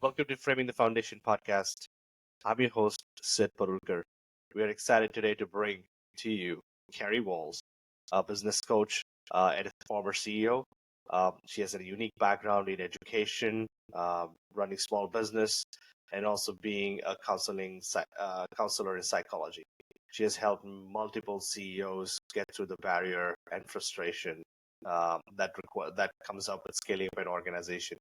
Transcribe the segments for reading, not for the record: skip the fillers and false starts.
Welcome to Framing the Foundation podcast. I'm your host, Sid Parulkar. We are excited today to bring to you Kerry Walls, a business coach and a former CEO. She has a unique background in education, running small business, and also being a counselor in psychology. She has helped multiple CEOs get through the barrier and frustration that comes up with scaling up an organization.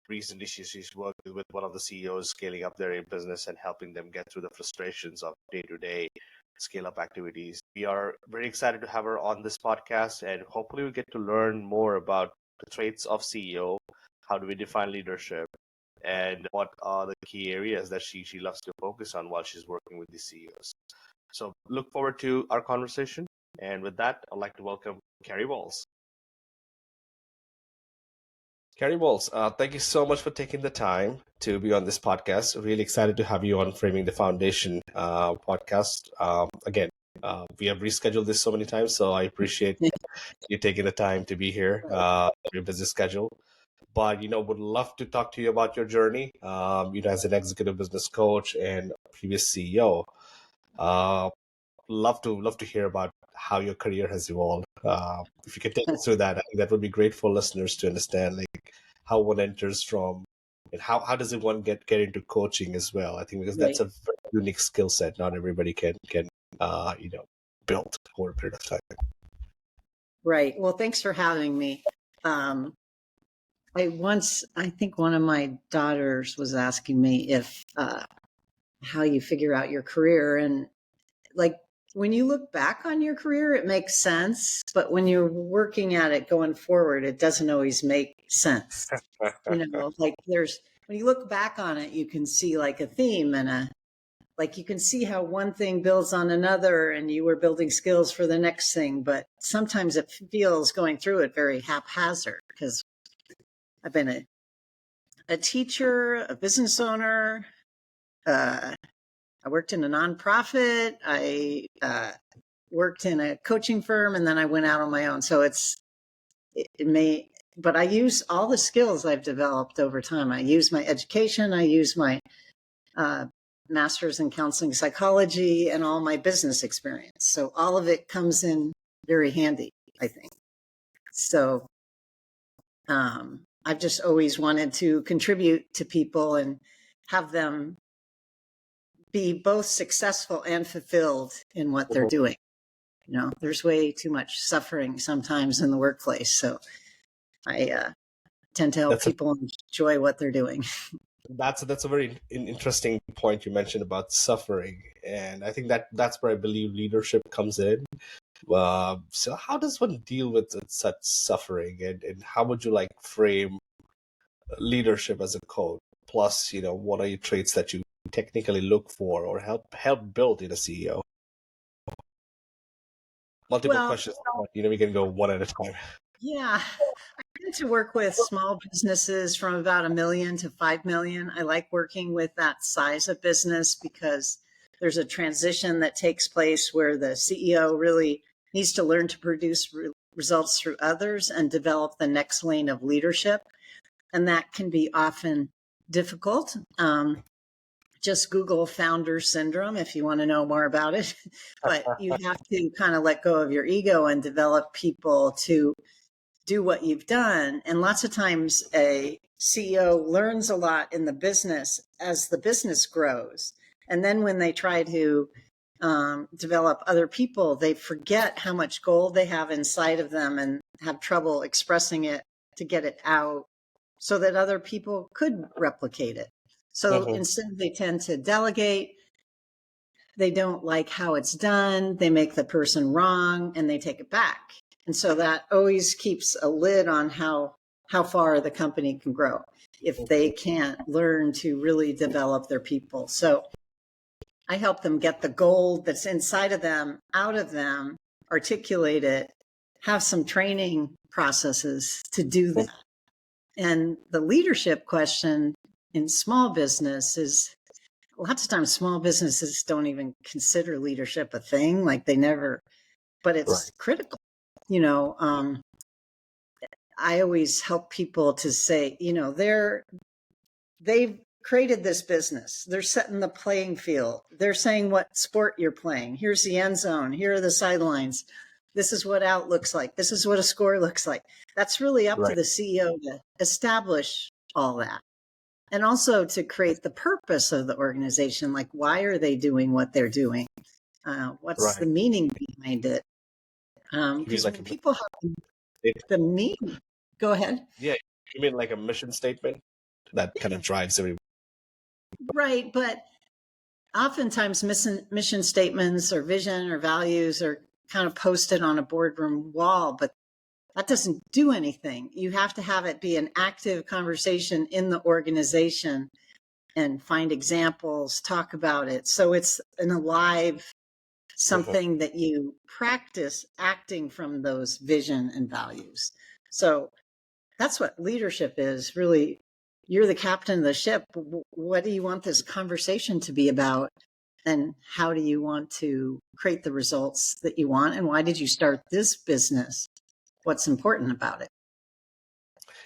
Recently, she's worked with one of the CEOs scaling up their business and helping them get through the frustrations of day-to-day scale up activities. We are very excited to have her on this podcast, and hopefully we get to learn more about the traits of CEO, how do we define leadership, and what are the key areas that she loves to focus on while she's working with the CEOs. So look forward to our conversation. And with that, I'd like to welcome Kerry Walls. Kerry Walls, thank you so much for taking the time to be on this podcast. Really excited to have you on Framing the Foundation podcast. Again, we have rescheduled this so many times, so I appreciate you taking the time to be here, your busy schedule. But, would love to talk to you about your journey, as an executive business coach and previous CEO. Love to hear about how your career has evolved. If you could take us through that, I think that would be great for listeners to understand, like how one enters from, and how does one get into coaching as well. I think because that's a very unique skill set. Not everybody can build over a period of time. Right. Well, thanks for having me. I think one of my daughters was asking me if how you figure out your career, and like when you look back on your career, it makes sense, but when you're working at it going forward, it doesn't always make sense. Like when you look back on it, you can see like a theme and you can see how one thing builds on another and you were building skills for the next thing. But sometimes it feels going through it very haphazard because I've been a teacher, a business owner. I worked in a nonprofit. I worked in a coaching firm, and then I went out on my own. So but I use all the skills I've developed over time. I use my education. I use my master's in counseling psychology and all my business experience. So all of it comes in very handy, I think. So I've just always wanted to contribute to people and have them be both successful and fulfilled in what they're doing. There's way too much suffering sometimes in the workplace. So I tend to help people enjoy what they're doing. That's a very interesting point you mentioned about suffering. And I think that's where I believe leadership comes in. So how does one deal with such suffering, and how would you frame leadership as a coach? Plus, what are your traits that you technically look for or help build in a CEO? Multiple questions, but, we can go one at a time. Yeah. I tend to work with small businesses from about 1 million to 5 million. I like working with that size of business because there's a transition that takes place where the CEO really needs to learn to produce results through others and develop the next lane of leadership. And that can be often difficult. Just Google founder syndrome if you want to know more about it. But you have to kind of let go of your ego and develop people to do what you've done. And lots of times a CEO learns a lot in the business as the business grows. And then when they try to develop other people, they forget how much gold they have inside of them and have trouble expressing it to get it out so that other people could replicate it. So instead they tend to delegate. They don't like how it's done. They make the person wrong and they take it back. And so that always keeps a lid on how far the company can grow if they can't learn to really develop their people. So I help them get the gold that's inside of them, out of them, articulate it, have some training processes to do that. And the leadership question in small business is lots of times small businesses don't even consider leadership a thing, but it's critical. I always help people to say, they've created this business. They're setting the playing field. They're saying what sport you're playing. Here's the end zone. Here are the sidelines. This is what out looks like. This is what a score looks like. That's really up to Right. the CEO to establish all that. And also to create the purpose of the organization. Like, why are they doing what they're doing? What's the Right. meaning behind it? You mean Because like when a people have statement? the meaning, go ahead. Yeah. You mean like a mission statement that kind of drives everyone? Right. But oftentimes mission statements or vision or values are kind of posted on a boardroom wall, but that doesn't do anything. You have to have it be an active conversation in the organization and find examples, talk about it. So it's an alive something that you practice acting from those vision and values. So that's what leadership is really. You're the captain of the ship. What do you want this conversation to be about? And how do you want to create the results that you want? And why did you start this business? What's important about it?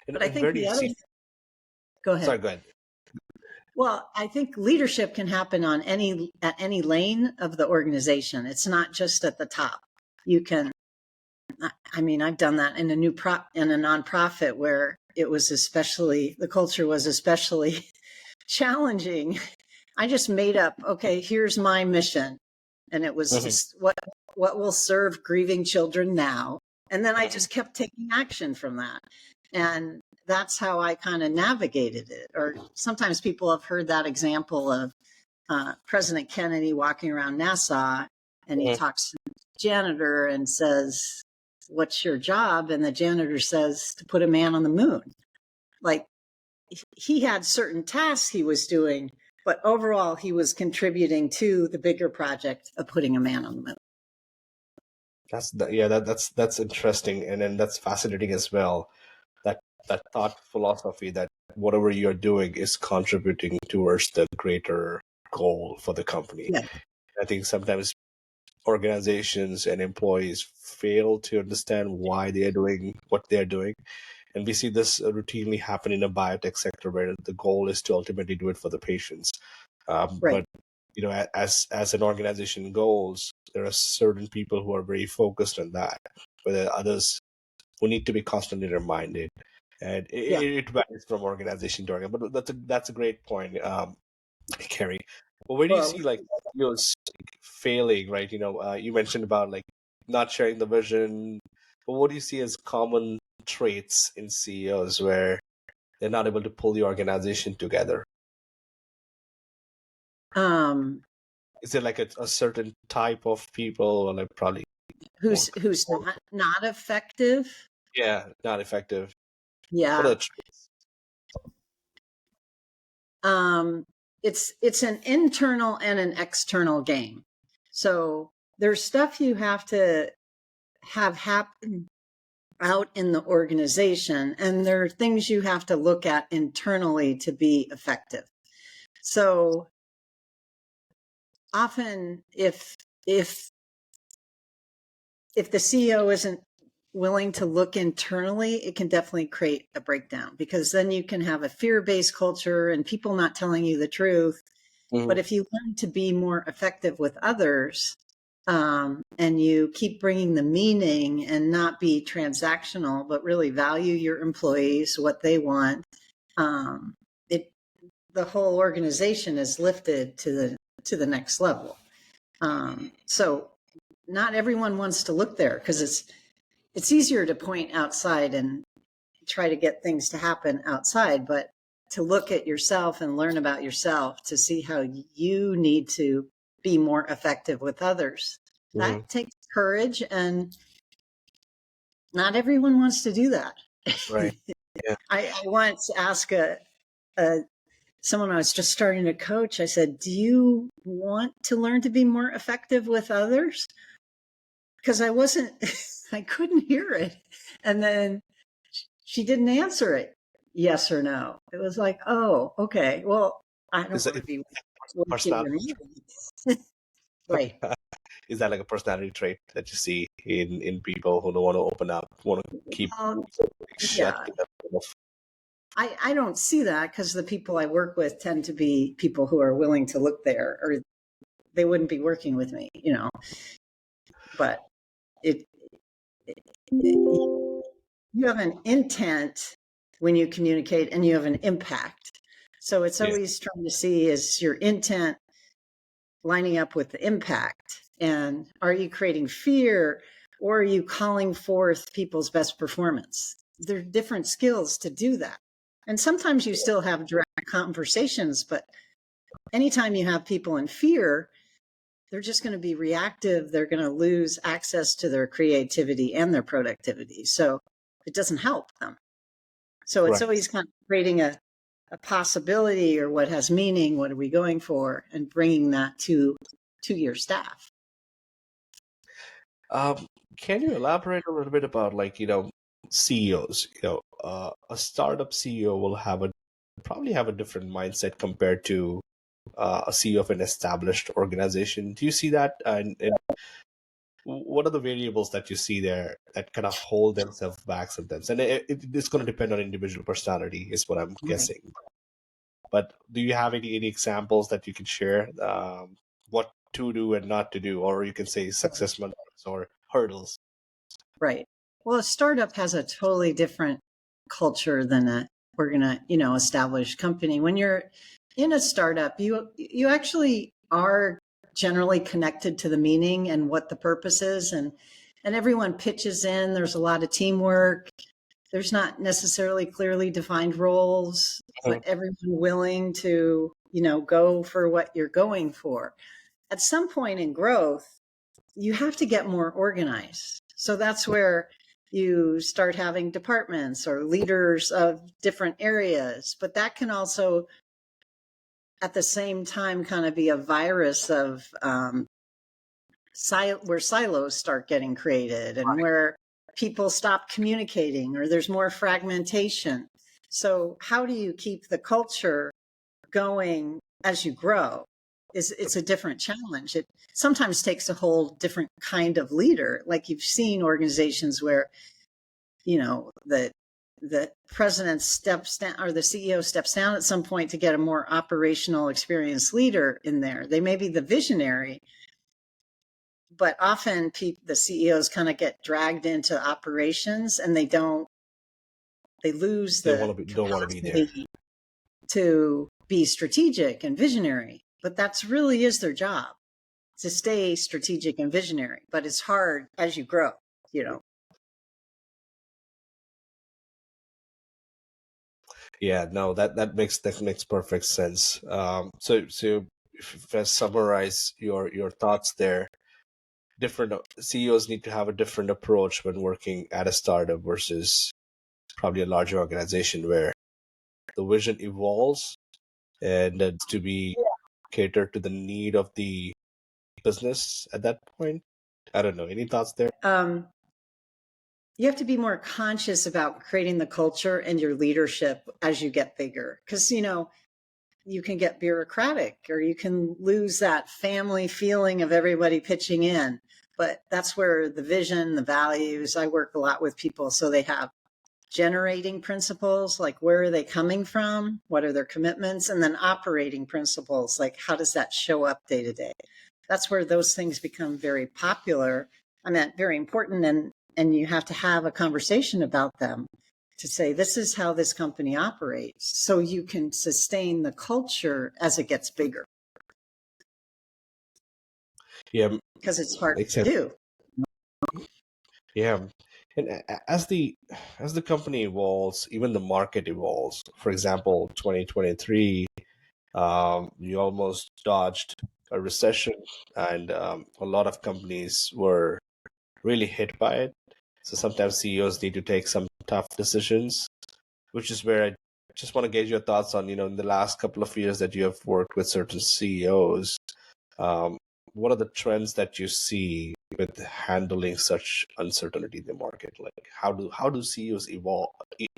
But I And where think do the you other, see? go Sorry, ahead. go ahead. Well, I think leadership can happen on at any lane of the organization. It's not just at the top. You can, I mean, I've done that in in a nonprofit where it was the culture was especially challenging. I just made up, okay, here's my mission. And it was just what will serve grieving children now. And then I just kept taking action from that. And that's how I kind of navigated it. Or sometimes people have heard that example of President Kennedy walking around Nassau and he talks to the janitor and says, "What's your job?" And the janitor says, "To put a man on the moon." Like, he had certain tasks he was doing, but overall he was contributing to the bigger project of putting a man on the moon. That's interesting, and then that's fascinating as well. That thought philosophy that whatever you're doing is contributing towards the greater goal for the company. Yeah. I think sometimes organizations and employees fail to understand why they are doing what they're doing. And we see this routinely happen in the biotech sector where the goal is to ultimately do it for the patients. Right. But as an organization goes, there are certain people who are very focused on that, but there are others who need to be constantly reminded. And Yeah. it varies from organization to organization. But that's a great point, Kerry. But where do you Well, see like CEOs failing? Right, you mentioned about like not sharing the vision. But what do you see as common traits in CEOs where they're not able to pull the organization together? Is it like a certain type of people, or like probably who's not effective? yeah, not effective? What are Yeah. the traits? It's an internal and an external game. So there's stuff you have to have happen out in the organization, and there are things you have to look at internally to be effective. So often if the CEO isn't willing to look internally, it can definitely create a breakdown, because then you can have a fear-based culture and people not telling you the truth. But if you learn to be more effective with others, and you keep bringing the meaning and not be transactional, but really value your employees, what they want, it the whole organization is lifted to the next level. So not everyone wants to look there, because it's easier to point outside and try to get things to happen outside, but to look at yourself and learn about yourself to see how you need to be more effective with others. That takes courage, and not everyone wants to do that. Right. Yeah. I once asked someone I was just starting to coach, I said, "Do you want to learn to be more effective with others?" Because I couldn't hear it. And then she didn't answer it, yes or no. It was like, oh, okay. Well, I don't Is want that to be working personality? with right. Is that like a personality trait that you see in people who don't want to open up, want to keep Um, shut? yeah. I don't see that because the people I work with tend to be people who are willing to look there, or they wouldn't be working with me, but it, you have an intent when you communicate and you have an impact. So it's Yeah. always trying to see, is your intent lining up with the impact? And are you creating fear, or are you calling forth people's best performance? There are different skills to do that. And sometimes you still have direct conversations, but anytime you have people in fear, they're just going to be reactive. They're going to lose access to their creativity and their productivity. So it doesn't help them. So it's Right. always kind of creating a possibility, or what has meaning, what are we going for, and bringing that to your staff. Um, can you elaborate a little bit about CEOs? A startup CEO will probably have a different mindset compared to a CEO of an established organization. Do you see that? And what are the variables that you see there that kind of hold themselves back sometimes? And it's going to depend on individual personality, is what I'm Right. guessing. But do you have any examples that you can share? What to do and not to do, or you can say success metrics or hurdles. Right. Well, a startup has a totally different culture than a established company. When you're in a startup, you actually are generally connected to the meaning and what the purpose is, and everyone pitches in. There's a lot of teamwork. There's not necessarily clearly defined roles, Mhm. but everyone willing to, go for what you're going for. At some point in growth, you have to get more organized. So that's where you start having departments or leaders of different areas. But that can also, at the same time, kind of be a virus of where silos start getting created, and where people stop communicating, or there's more fragmentation. So how do you keep the culture going as you grow? It's a different challenge. It sometimes takes a whole different kind of leader. Like, you've seen organizations where, the president steps down, or the CEO steps down at some point to get a more operational experienced leader in there. They may be the visionary, but often the CEOs kind of get dragged into operations, and they lose They the want to be don't want to be there. capacity to be strategic and visionary. But that's really is their job, to stay strategic and visionary. But it's hard as you grow, you know. Yeah, no, that makes perfect sense. So if I summarize your thoughts there, different CEOs need to have a different approach when working at a startup versus probably a larger organization where the vision evolves and it's to be catered to the need of the business at that point. I don't know. Any thoughts there? You have to be more conscious about creating the culture and your leadership as you get bigger, because you can get bureaucratic, or you can lose that family feeling of everybody pitching in. But that's where the vision, the values, I work a lot with people, so they have generating principles, like where are they coming from, what are their commitments, and then operating principles, like how does that show up day to day. That's where those things become very popular. I mean, very important, and you have to have a conversation about them to say, this is how this company operates, so you can sustain the culture as it gets bigger, Yeah, because it's hard makes to sense. do. Yeah, and as the company evolves, even the market evolves. For example, 2023, you almost dodged a recession, and a lot of companies were really hit by it. So sometimes CEOs need to take some tough decisions, which is where I just want to gauge your thoughts on, in the last couple of years that you have worked with certain CEOs, um, what are the trends that you see with handling such uncertainty in the market? Like how do CEOs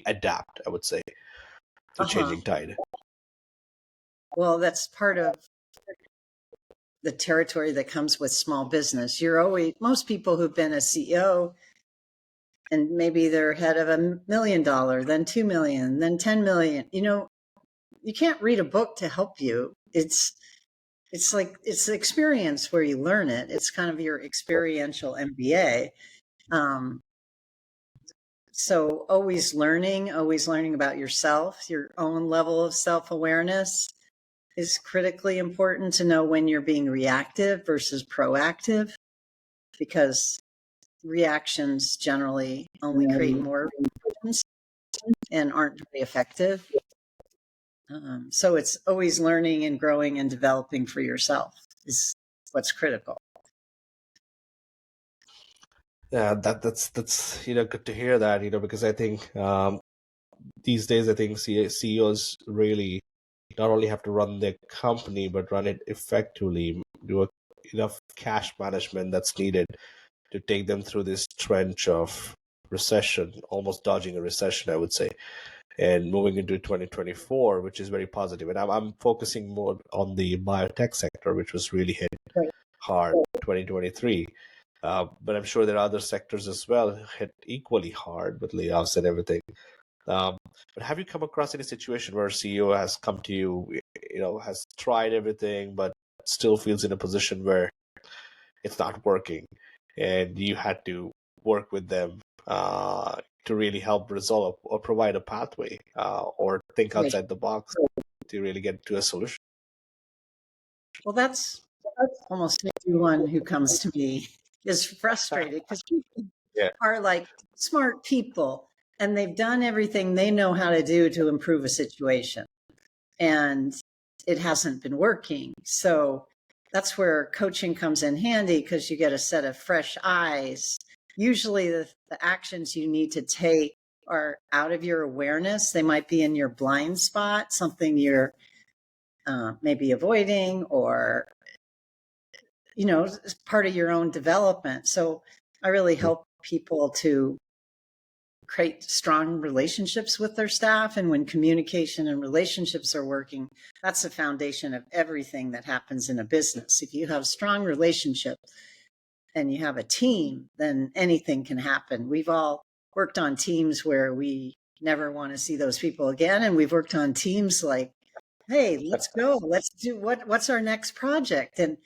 adapt, I would say, to Uh-huh. changing tide? Well, that's part of the territory that comes with small business. Most people who've been a CEO and maybe they're ahead of $1 million, then 2 million, then 10 million. You can't read a book to help you. It's like, it's the experience where you learn it. It's kind of your experiential MBA. So always learning about yourself, your own level of self-awareness is critically important to know when you're being reactive versus proactive, because reactions generally only create more reactions and aren't very effective. So it's always learning and growing and developing for yourself is what's critical. Yeah, that's good to hear that, because I think these days I think CEOs really not only have to run their company but run it effectively, do enough cash management that's needed to take them through this trench of recession, almost dodging a recession, I would say, and moving into 2024, which is very positive. And I'm focusing more on the biotech sector, which was really hit hard 2023. But I'm sure there are other sectors as well hit equally hard with layoffs and everything. But have you come across any situation where a CEO has come to you, has tried everything, but still feels in a position where it's not working, and you had to work with them to really help resolve or provide a pathway or think outside the box to really get to a solution? Well, that's almost everyone who comes to me is frustrated because people are like smart people and they've done everything they know how to do to improve a situation, and it hasn't been working. So that's where coaching comes in handy, because you get a set of fresh eyes. Usually the actions you need to take are out of your awareness. They might be in your blind spot, something you're maybe avoiding, or part of your own development. So I really help people to create strong relationships with their staff. And when communication and relationships are working, that's the foundation of everything that happens in a business. If you have strong relationships and you have a team, then anything can happen. We've all worked on teams where we never want to see those people again. And we've worked on teams like, hey, let's go. Let's do what's our next project? And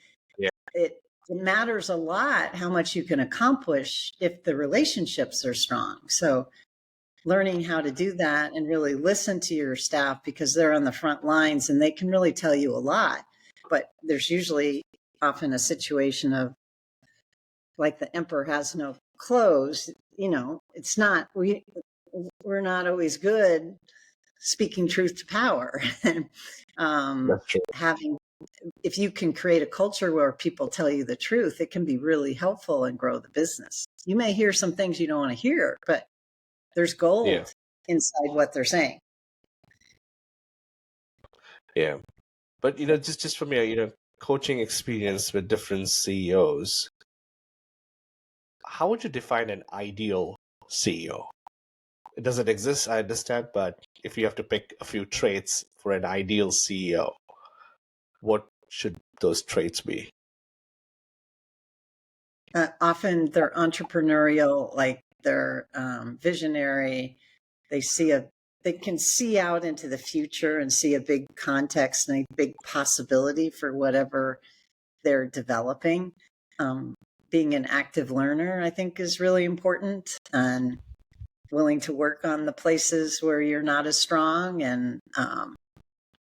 it matters a lot how much you can accomplish if the relationships are strong. So learning how to do that and really listen to your staff, because they're on the front lines and they can really tell you a lot. But there's usually often a situation of like the emperor has no clothes. It's not, we're not always good speaking truth to power. That's true. If you can create a culture where people tell you the truth, it can be really helpful and grow the business. You may hear some things you don't want to hear, but there's gold inside what they're saying. Yeah. But, just from your, coaching experience with different CEOs, how would you define an ideal CEO? It doesn't exist, I understand, but if you have to pick a few traits for an ideal CEO, what should those traits be? Often they're entrepreneurial, like they're visionary. They can see out into the future and see a big context and a big possibility for whatever they're developing. Being an active learner, I think, is really important, and willing to work on the places where you're not as strong and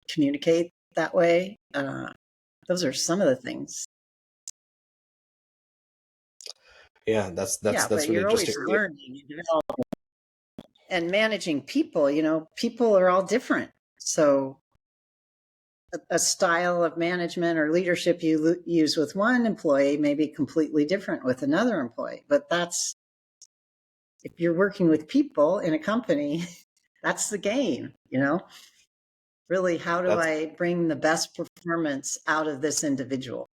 communicate that way. Those are some of the things. Yeah, that's But really you're interesting. always learning and developing. And managing people, people are all different. So a style of management or leadership you use with one employee may be completely different with another employee. But if you're working with people in a company, that's the game, Really, how do I bring the best performance out of this individual?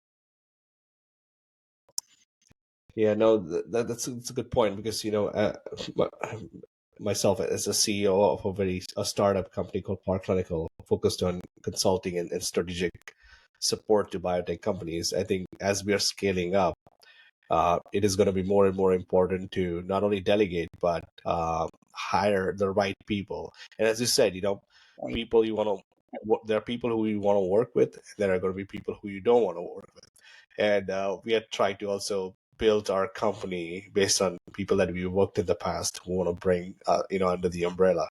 Yeah, no, that's a good point, because myself as a CEO of a startup company called Park Clinical, focused on consulting and strategic support to biotech companies. I think as we are scaling up, it is going to be more and more important to not only delegate but hire the right people. And as you said, Right. people you want to there are people who you want to work with, and there are going to be people who you don't want to work with. And we are trying to also build our company based on people that we worked in the past who want to bring under the umbrella.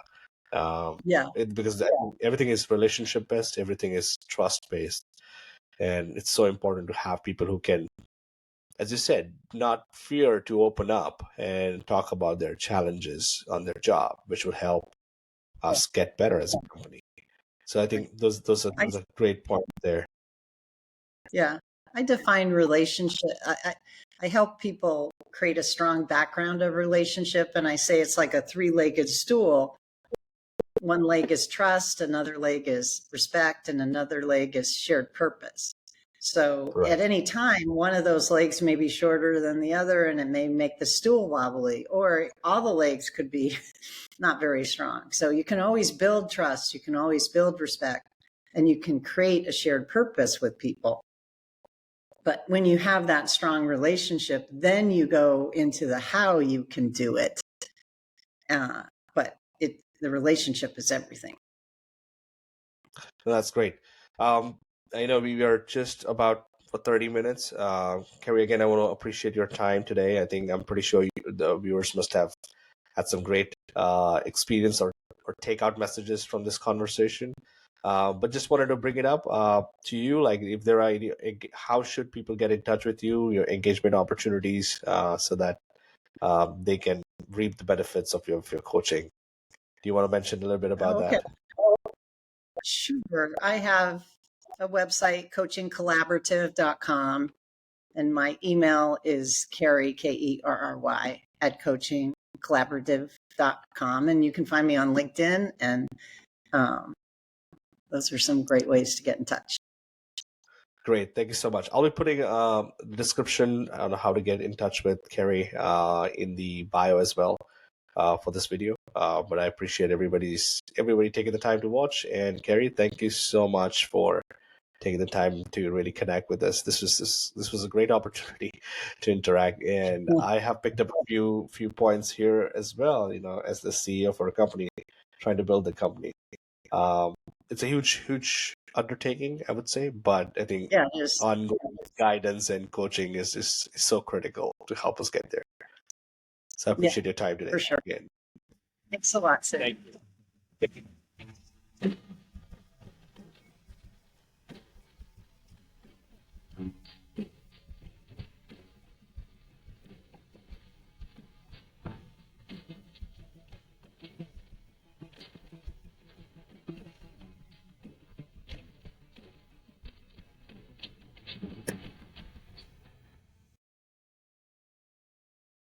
Yeah. Because everything is relationship based, everything is trust based, and it's so important to have people who can, as you said, not fear to open up and talk about their challenges on their job, which will help us get better as a company. So I Right. think those are great points there. Yeah. I define relationship. I help people create a strong background of relationship. And I say it's like a three-legged stool. One leg is trust, another leg is respect, and another leg is shared purpose. So Right. at any time, one of those legs may be shorter than the other, and it may make the stool wobbly, or all the legs could be not very strong. So you can always build trust, you can always build respect, and you can create a shared purpose with people. But when you have that strong relationship, then you go into the how you can do it. But the relationship is everything. So that's great. I know we are just about for 30 minutes. Kerry, again, I want to appreciate your time today. I'm pretty sure the viewers must have had some great experience or take out messages from this conversation. But just wanted to bring it up to you, like if there are how should people get in touch with you, your engagement opportunities, so that they can reap the benefits of your coaching. Do you want to mention a little bit about Okay, that? sure. I have a website, coachingcollaborative.com, and my email is Kerry, Kerry, at coachingcollaborative.com. And you can find me on LinkedIn, and those are some great ways to get in touch. Great, thank you so much. I'll be putting the description on how to get in touch with Kerry in the bio as well for this video. But I appreciate everybody taking the time to watch. And Kerry, thank you so much for taking the time to really connect with us. This was a great opportunity to interact, and I have picked up a few points here as well. As the CEO for a company, trying to build the company. It's a huge undertaking, I would say, but I think Yeah, just ongoing guidance and coaching is so critical to help us get there. So I yeah, appreciate your time today. for sure. Again. Thanks a lot, Sid. Thank you.